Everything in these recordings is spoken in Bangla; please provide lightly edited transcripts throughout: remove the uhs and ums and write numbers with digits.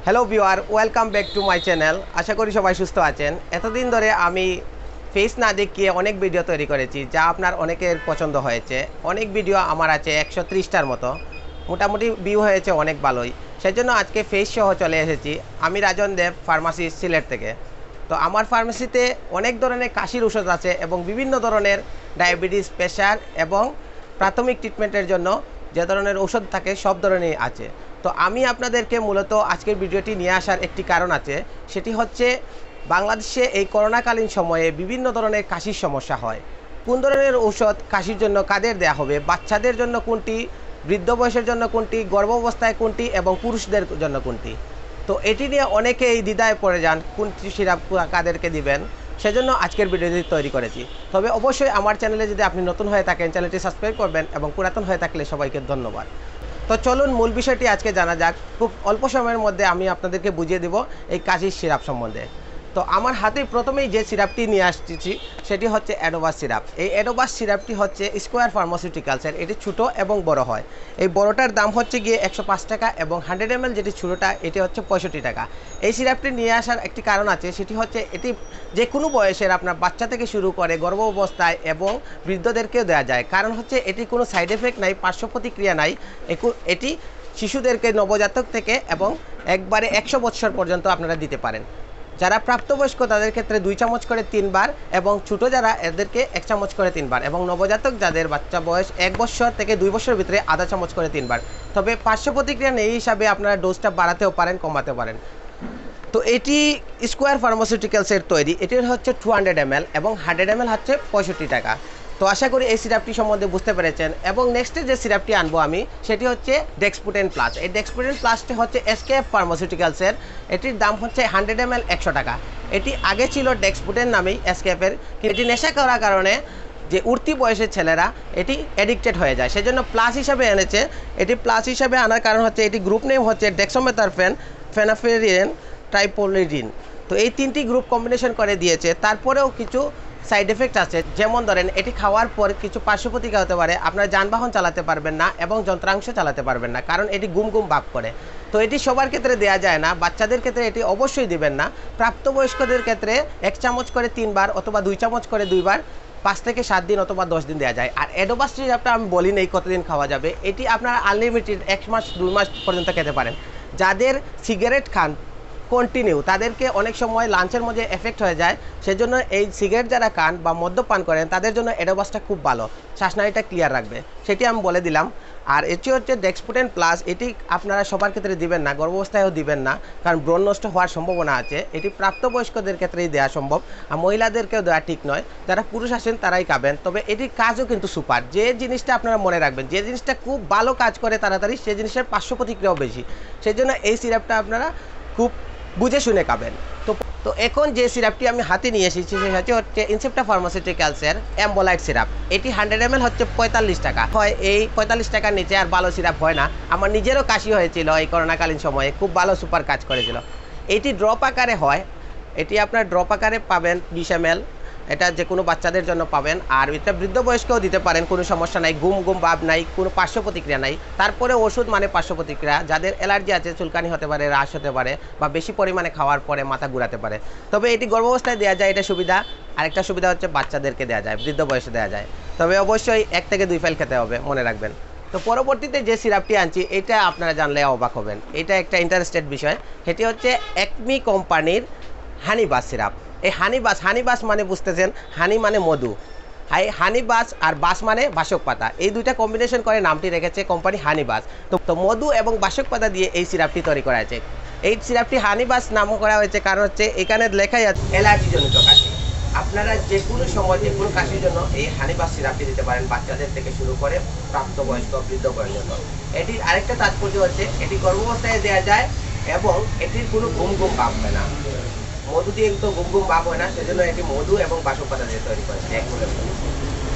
Hello viewer, welcome back to my channel. আশা করি সবাই সুস্থ আছেন। এতদিন ধরে আমি ফেস না দেখিয়ে অনেক ভিডিও তৈরি করেছি, যা আপনার অনেকের পছন্দ হয়েছে। অনেক ভিডিও আমার আছে 130টার মতো, মোটামুটি ভিউ হয়েছে অনেক ভালোই। সেজন্য আজকে ফেস সহ চলে এসেছি। আমি রাজন দেব, ফার্মাসি সিলেট থেকে। তো আমার ফার্মেসিতে অনেক ধরনের কাশির ওষুধ আছে এবং বিভিন্ন ধরনের ডায়াবেটিস, প্রেশার এবং প্রাথমিক ট্রিটমেন্টের জন্য যে ধরনের ওষুধ থাকে সব ধরনেরই আছে। তো আমি আপনাদেরকে মূলত আজকের ভিডিওটি নিয়ে আসার একটি কারণ আছে, সেটি হচ্ছে বাংলাদেশে এই করোনাকালীন সময়ে বিভিন্ন ধরনের কাশির সমস্যা হয়। কোন ধরনের ঔষধ কাশির জন্য কাদের দেওয়া হবে, বাচ্চাদের জন্য কোনটি, বৃদ্ধ বয়সের জন্য কোনটি, গর্ভাবস্থায় কোনটি এবং পুরুষদের জন্য কোনটি। তো এটি নিয়ে অনেকেই দ্বিধায় পড়ে যান কোনটি সিরাপ কাদেরকে দিবেন। সেজন্য আজকের ভিডিওটি তৈরি করেছি। তবে অবশ্যই আমার চ্যানেলে যদি আপনি নতুন হয়ে থাকেন, চ্যানেলটি সাবস্ক্রাইব করবেন এবং পুরাতন হয়ে থাকলে সবাইকে ধন্যবাদ। তো চলুন মূল বিষয়টি আজকে জানা যাক। খুব অল্প সময়ের মধ্যে আমি আপনাদেরকে বুঝিয়ে দেব এই কাশির সিরাপ সম্বন্ধে। তো আমার হাতে প্রথমেই যে সিরাপটি নিয়ে আসছি সেটি হচ্ছে অ্যাডোবাস সিরাপ। এই অ্যাডোবাস সিরাপটি হচ্ছে স্কোয়ার ফার্মাসিউটিক্যালসের। এটি ছোটো এবং বড় হয়। এই বড়টার দাম হচ্ছে গিয়ে 105 টাকা এবং 100 ml যেটি ছোটোটা এটি হচ্ছে 65 টাকা। এই সিরাপটি নিয়ে আসার একটি কারণ আছে, সেটি হচ্ছে এটি যে কোনো বয়সের আপনার বাচ্চা থেকে শুরু করে গর্ভ অবস্থায় এবং বৃদ্ধদেরকেও দেওয়া যায়। কারণ হচ্ছে এটি কোনো সাইড এফেক্ট নাই, পার্শ্ব প্রতিক্রিয়া নাই। এটি শিশুদেরকে, নবজাতক থেকে এবং একবারে 100 বছর পর্যন্ত আপনারা দিতে পারেন। যারা প্রাপ্তবয়স্ক তাদের ক্ষেত্রে 2 চামচ করে 3 বার এবং ছোটো যারা এদেরকে 1 চামচ করে 3 বার এবং নবজাতক যাদের বাচ্চা বয়স 1 বছর থেকে 2 বছরের ভিতরে আধা চামচ করে 3 বার। তবে পার্শ্ব প্রতিক্রিয়া নেই হিসাবে আপনারা ডোজটা বাড়াতেও পারেন, কমাতে পারেন। তো এটি স্কোয়ার ফার্মাসিউটিক্যালসের তৈরি। এটির হচ্ছে 200 ml এবং 100 ml হচ্ছে 65 টাকা। তো আশা করি এই সিরাপটি সম্বন্ধে বুঝতে পেরেছেন। এবং নেক্সটে যে সিরাপটি আনবো আমি, সেটি হচ্ছে ডেক্সপুটেন প্লাস। এই ডেক্সপুটেন প্লাসটি হচ্ছে এসকেএফ ফার্মাসিউটিক্যালসের। এটির দাম হচ্ছে 100 ml 100 টাকা। এটি আগে ছিল ডেক্সপুটেন নামেই এসকেএফের, কিন্তু এটি নেশা করার কারণে যে উঠতি বয়সের ছেলেরা এটি অ্যাডিক্টেড হয়ে যায়, সেজন্য প্লাস হিসাবে এনেছে। এটি প্লাস হিসাবে আনার কারণ হচ্ছে এটি গ্রুপ নেম হচ্ছে ডেক্সামেথারফেন, ফেনাফেরিন, ট্রাইপোলিডিন। তো এই 3টি গ্রুপ কম্বিনেশন করে দিয়েছে। তারপরেও কিছু সাইড এফেক্ট আছে, যেমন ধরেন এটি খাওয়ার পর কিছু পার্শ্ব প্রতিক্রিয়া হতে পারে। আপনারা যানবাহন চালাতে পারবেন না এবং যন্ত্রাংশ চালাতে পারবেন না, কারণ এটি গুম গুম ভাব করে। তো এটি সবার ক্ষেত্রে দেওয়া যায় না। বাচ্চাদের ক্ষেত্রে এটি অবশ্যই দিবেন না। প্রাপ্তবয়স্কদের ক্ষেত্রে 1 চামচ করে 3 বার অথবা 2 চামচ করে 2 বার 5 থেকে 7 দিন অথবা 10 দিন দেওয়া যায়। আর অ্যাডোবাস সিরাপটা আমি বলি নেই কতদিন খাওয়া যাবে। এটি আপনারা আনলিমিটেড 1 মাস 2 মাস পর্যন্ত খেতে পারেন। যাদের সিগারেট খান কন্টিনিউ, তাদেরকে অনেক সময় লাঞ্চের মধ্যে এফেক্ট হয়ে যায়। সেজন্য এই সিগারেট যারা খান বা মদ্যপান করেন তাদের জন্য অ্যাডোবাসটা খুব ভালো, শ্বাসনালীটা ক্লিয়ার রাখবে, সেটি আমি বলে দিলাম। আর এটি হচ্ছে ডেক্সপুটেন প্লাস। এটি আপনারা সবার ক্ষেত্রে দিবেন না, গর্ভাবস্থায়ও দিবেন না, কারণ ব্রণ নষ্ট হওয়ার সম্ভাবনা আছে। এটি প্রাপ্তবয়স্কদের ক্ষেত্রেই দেওয়া সম্ভব, আর মহিলাদেরকেও দেওয়া ঠিক নয়। যারা পুরুষ আছেন তারাই খাবেন। তবে এটির কাজও কিন্তু সুপার। যে জিনিসটা আপনারা মনে রাখবেন, যে জিনিসটা খুব ভালো কাজ করে তাড়াতাড়ি, সেই জিনিসের পার্শ্ব প্রতিক্রিয়াও বেশি। সেই জন্য এই সিরাপটা আপনারা খুব বুঝে শুনে খাবেন। তো এখন যে সিরাপটি আমি হাতে নিয়ে এসেছি সেটা হচ্ছে ইনসেপ্টা ফার্মাসিউটিক্যালসের অ্যাম্বোলাইট সিরাপ। এটি 100 ml হচ্ছে 45 টাকা। হয় এই 45 টাকার নিচে আর ভালো সিরাপ হয় না। আমার নিজেরও কাশি হয়েছিল এই করোনাকালীন সময়ে, খুব ভালো সুপার কাজ করেছিল। এটি ড্রপ আকারে হয়। এটি আপনার ড্রপ আকারে পাবেন 20 ml। এটা যে কোনো বাচ্চাদের জন্য পাবেন। আর এটা বৃদ্ধ বয়স্কেও দিতে পারেন, কোনো সমস্যা নাই, গুম গুম ভাব নাই, কোনো পার্শ্ব প্রতিক্রিয়া নাই। তারপরে ওষুধ মানে পার্শ্ব প্রতিক্রিয়া, যাদের অ্যালার্জি আছে, চুলকানি হতে পারে, রাশ হতে পারে বা বেশি পরিমাণে খাওয়ার পরে মাথা ঘুরাতে পারে। তবে এটি গর্ভাবস্থায় দেওয়া যায়, এটা সুবিধা। আরেকটা সুবিধা হচ্ছে বাচ্চাদেরকে দেওয়া যায়, বৃদ্ধ বয়সে দেওয়া যায়। তবে অবশ্যই 1 থেকে 2 ফাইল খেতে হবে, মনে রাখবেন। তো পরবর্তীতে যে সিরাপটি আনছি এটা আপনারা জানলে অবাক হবেন। এটা একটা ইন্টারেস্টেড বিষয়। এটি হচ্ছে একমি কোম্পানির হানিবাস সিরাপ। এই হানিবাস মানে বুঝতেছেন, হানি মানে মধু, হানিবাস আর বাস মানে বাসক পাতা, এই দুইটা কম্বিনেশন করে নামটি রেখেছে কোম্পানি হানিবাস। তো মধু এবং বাসক পাতা দিয়ে এই সিরাপটি তৈরি করা হয়েছে। এই সিরাপটি হানিবাস নাম করা হয়েছে কারণ হচ্ছে এখানে লেখাই আছে অ্যালার্জিজনিত কাশি। আপনারা যে কোনো সময় যে কোনো কাশির জন্য এই হানিবাস সিরাপটি দিতে পারেন, বাচ্চাদের থেকে শুরু করে প্রাপ্তবয়স্ক, বৃদ্ধ পর্যন্ত। এটির আরেকটা তাৎপর্য হচ্ছে এটি গর্ভাবস্থায় দেওয়া যায় এবং এটির কোনো ঘুম ঘুম ভাব হয় না। মধু দিয়ে তো গুম গুম ভাব হয় না, সেজন্য এটি মধু এবং বাসক পাতা দিয়ে তৈরি করেছে এক বলে।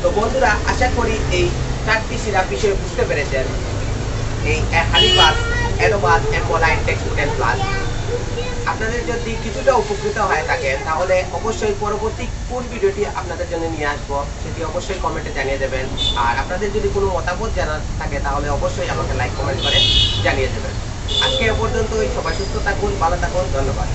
তো বন্ধুরা, আশা করি এই 4টি সিরাপ বিষয়ে বুঝতে পেরেছেন। এই হানিবাস, অ্যাডোবাস, অ্যাম্বোলাইট, ডেক্সপুটেন প্লাস। আপনাদের যদি কিছুটা উপকৃত হয়ে থাকেন তাহলে অবশ্যই পরবর্তী কোন ভিডিওটি আপনাদের জন্য নিয়ে আসবো সেটি অবশ্যই কমেন্টে জানিয়ে দেবেন। আর আপনাদের যদি কোনো মতামত জানার থাকে তাহলে অবশ্যই আমাকে লাইক কমেন্ট করে জানিয়ে দেবেন। আজকে এ পর্যন্তই, সবাই সুস্থ থাকুন, ভালো থাকুন, ধন্যবাদ।